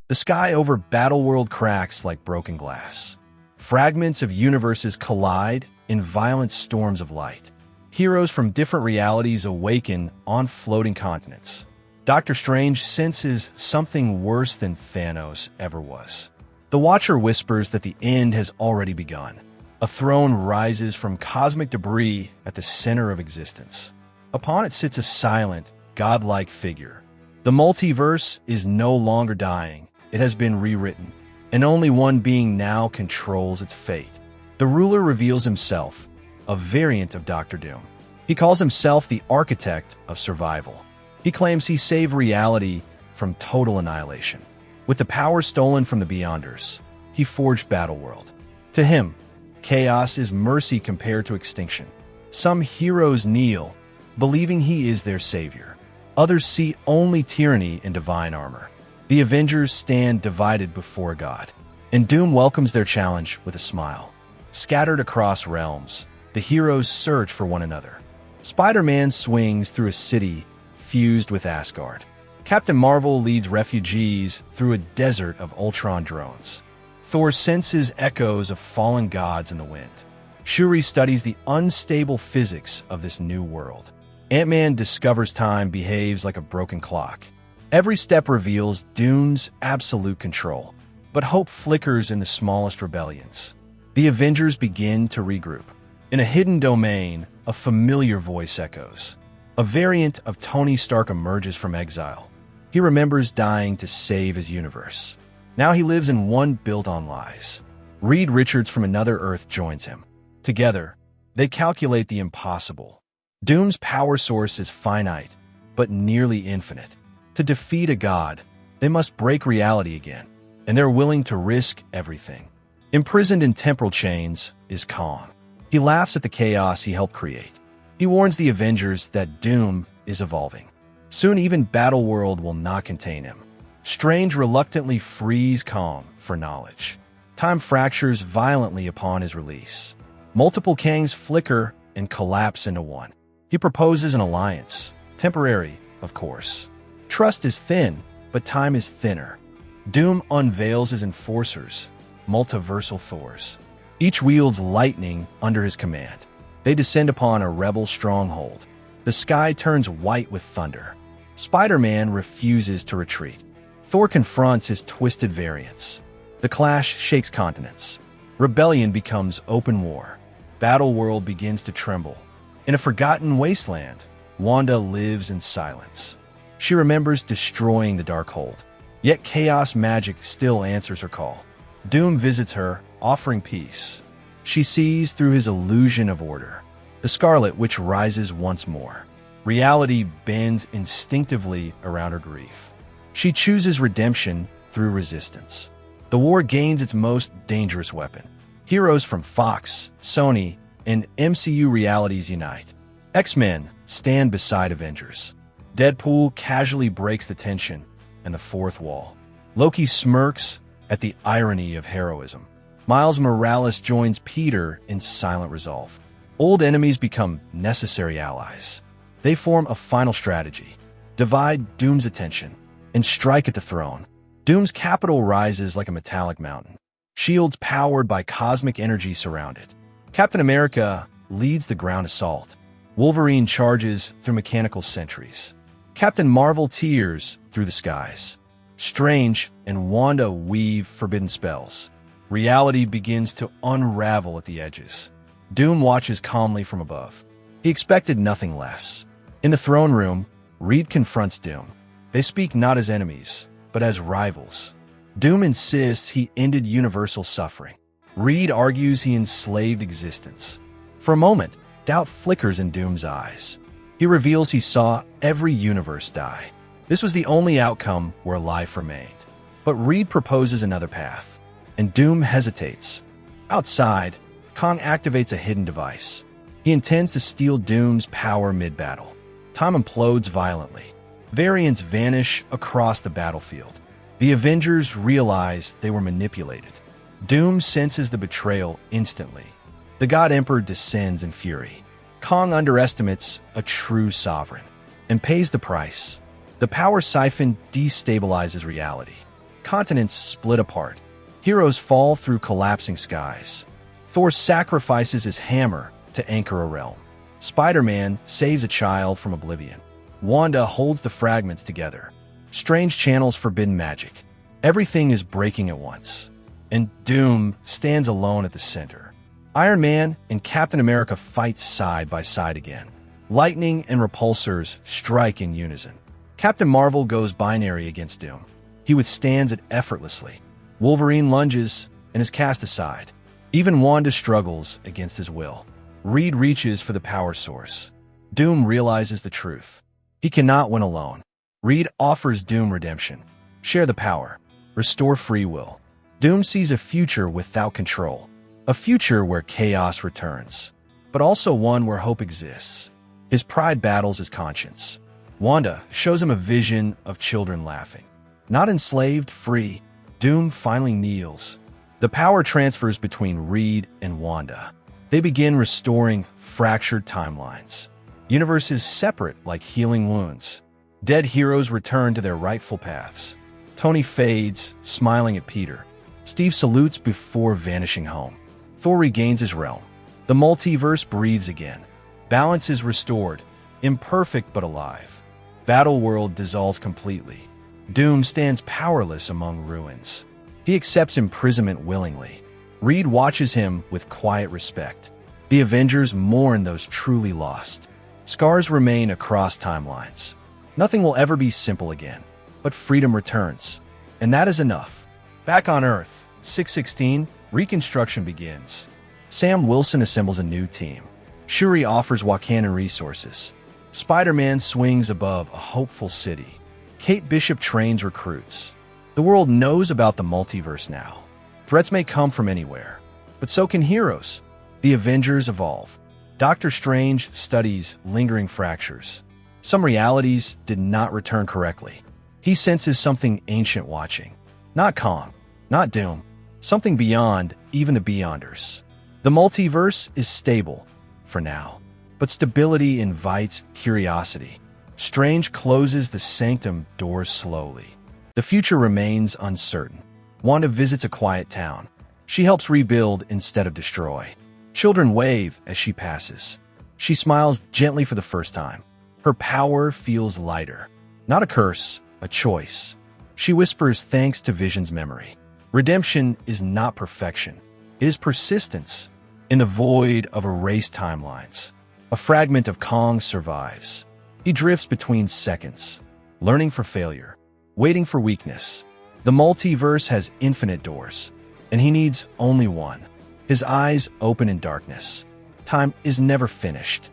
The sky over Battleworld cracks like broken glass. Fragments of universes collide in violent storms of light. Heroes from different realities awaken on floating continents. Doctor Strange senses something worse than Thanos ever was. The Watcher whispers that the end has already begun. A throne rises from cosmic debris at the center of existence. Upon it sits a silent, godlike figure. The multiverse is no longer dying. It has been rewritten, and only one being now controls its fate. The ruler reveals himself, a variant of Doctor Doom. He calls himself the architect of survival. He claims he saved reality from total annihilation. With the power stolen from the Beyonders, he forged Battleworld. To him, chaos is mercy compared to extinction. Some heroes kneel, believing he is their savior. Others see only tyranny in divine armor. The Avengers stand divided before God, and Doom welcomes their challenge with a smile. Scattered across realms, the heroes search for one another. Spider-Man swings through a city fused with Asgard. Captain Marvel leads refugees through a desert of Ultron drones. Thor senses echoes of fallen gods in the wind. Shuri studies the unstable physics of this new world. Ant-Man discovers time behaves like a broken clock. Every step reveals Doom's absolute control, but hope flickers in the smallest rebellions. The Avengers begin to regroup. In a hidden domain, a familiar voice echoes. A variant of Tony Stark emerges from exile. He remembers dying to save his universe. Now he lives in one built on lies. Reed Richards from another Earth joins him. Together, they calculate the impossible. Doom's power source is finite, but nearly infinite. To defeat a god, they must break reality again, and they're willing to risk everything. Imprisoned in temporal chains is Kang. He laughs at the chaos he helped create. He warns the Avengers that Doom is evolving. Soon even Battleworld will not contain him. Strange reluctantly frees Kang for knowledge. Time fractures violently upon his release. Multiple Kangs flicker and collapse into one. He proposes an alliance. Temporary, of course. Trust is thin, but time is thinner. Doom unveils his enforcers, multiversal Thors. Each wields lightning under his command. They descend upon a rebel stronghold. The sky turns white with thunder. Spider-Man refuses to retreat. Thor confronts his twisted variants. The clash shakes continents. Rebellion becomes open war. Battleworld begins to tremble. In a forgotten wasteland, Wanda lives in silence. She remembers destroying the Darkhold. Yet chaos magic still answers her call. Doom visits her, offering peace. She sees through his illusion of order. The Scarlet Witch rises once more. Reality bends instinctively around her grief. She chooses redemption through resistance. The war gains its most dangerous weapon. Heroes from Fox, Sony, and MCU realities unite. X-Men stand beside Avengers. Deadpool casually breaks the tension and the fourth wall. Loki smirks at the irony of heroism. Miles Morales joins Peter in silent resolve. Old enemies become necessary allies. They form a final strategy. Divide Doom's attention and strike at the throne. Doom's capital rises like a metallic mountain. Shields powered by cosmic energy surround it. Captain America leads the ground assault. Wolverine charges through mechanical sentries. Captain Marvel tears through the skies. Strange and Wanda weave forbidden spells. Reality begins to unravel at the edges. Doom watches calmly from above. He expected nothing less. In the throne room, Reed confronts Doom. They speak not as enemies, but as rivals. Doom insists he ended universal suffering. Reed argues he enslaved existence. For a moment, doubt flickers in Doom's eyes. He reveals he saw every universe die. This was the only outcome where life remained. But Reed proposes another path, and Doom hesitates. Outside, Kang activates a hidden device. He intends to steal Doom's power mid-battle. Time implodes violently. Variants vanish across the battlefield. The Avengers realize they were manipulated. Doom senses the betrayal instantly. The God Emperor descends in fury. Kang underestimates a true sovereign and pays the price. The power siphon destabilizes reality. Continents split apart. Heroes fall through collapsing skies. Thor sacrifices his hammer to anchor a realm. Spider-Man saves a child from oblivion. Wanda holds the fragments together. Strange channels forbidden magic. Everything is breaking at once. And Doom stands alone at the center. Iron Man and Captain America fight side by side again. Lightning and repulsors strike in unison. Captain Marvel goes binary against Doom. He withstands it effortlessly. Wolverine lunges and is cast aside. Even Wanda struggles against his will. Reed reaches for the power source. Doom realizes the truth. He cannot win alone. Reed offers Doom redemption. Share the power. Restore free will. Doom sees a future without control. A future where chaos returns. But also one where hope exists. His pride battles his conscience. Wanda shows him a vision of children laughing. Not enslaved, free. Doom finally kneels. The power transfers between Reed and Wanda. They begin restoring fractured timelines. Universes separate like healing wounds. Dead heroes return to their rightful paths. Tony fades, smiling at Peter. Steve salutes before vanishing home. Thor regains his realm. The multiverse breathes again. Balance is restored, imperfect but alive. Battleworld dissolves completely. Doom stands powerless among ruins. He accepts imprisonment willingly. Reed watches him with quiet respect. The Avengers mourn those truly lost. Scars remain across timelines. Nothing will ever be simple again, but freedom returns. And that is enough. Back on Earth, 616, reconstruction begins. Sam Wilson assembles a new team. Shuri offers Wakandan resources. Spider-Man swings above a hopeful city. Kate Bishop trains recruits. The world knows about the multiverse now. Threats may come from anywhere, but so can heroes. The Avengers evolve. Doctor Strange studies lingering fractures. Some realities did not return correctly. He senses something ancient watching. Not Kang, not Doom. Something beyond even the Beyonders. The multiverse is stable, for now. But stability invites curiosity. Strange closes the sanctum doors slowly. The future remains uncertain. Wanda visits a quiet town. She helps rebuild instead of destroy. Children wave as she passes. She smiles gently for the first time. Her power feels lighter. Not a curse, a choice. She whispers thanks to Vision's memory. Redemption is not perfection. It is persistence. In the void of erased timelines, a fragment of Kang survives. He drifts between seconds, learning for failure, waiting for weakness. The multiverse has infinite doors, and he needs only one. His eyes open in darkness. Time is never finished.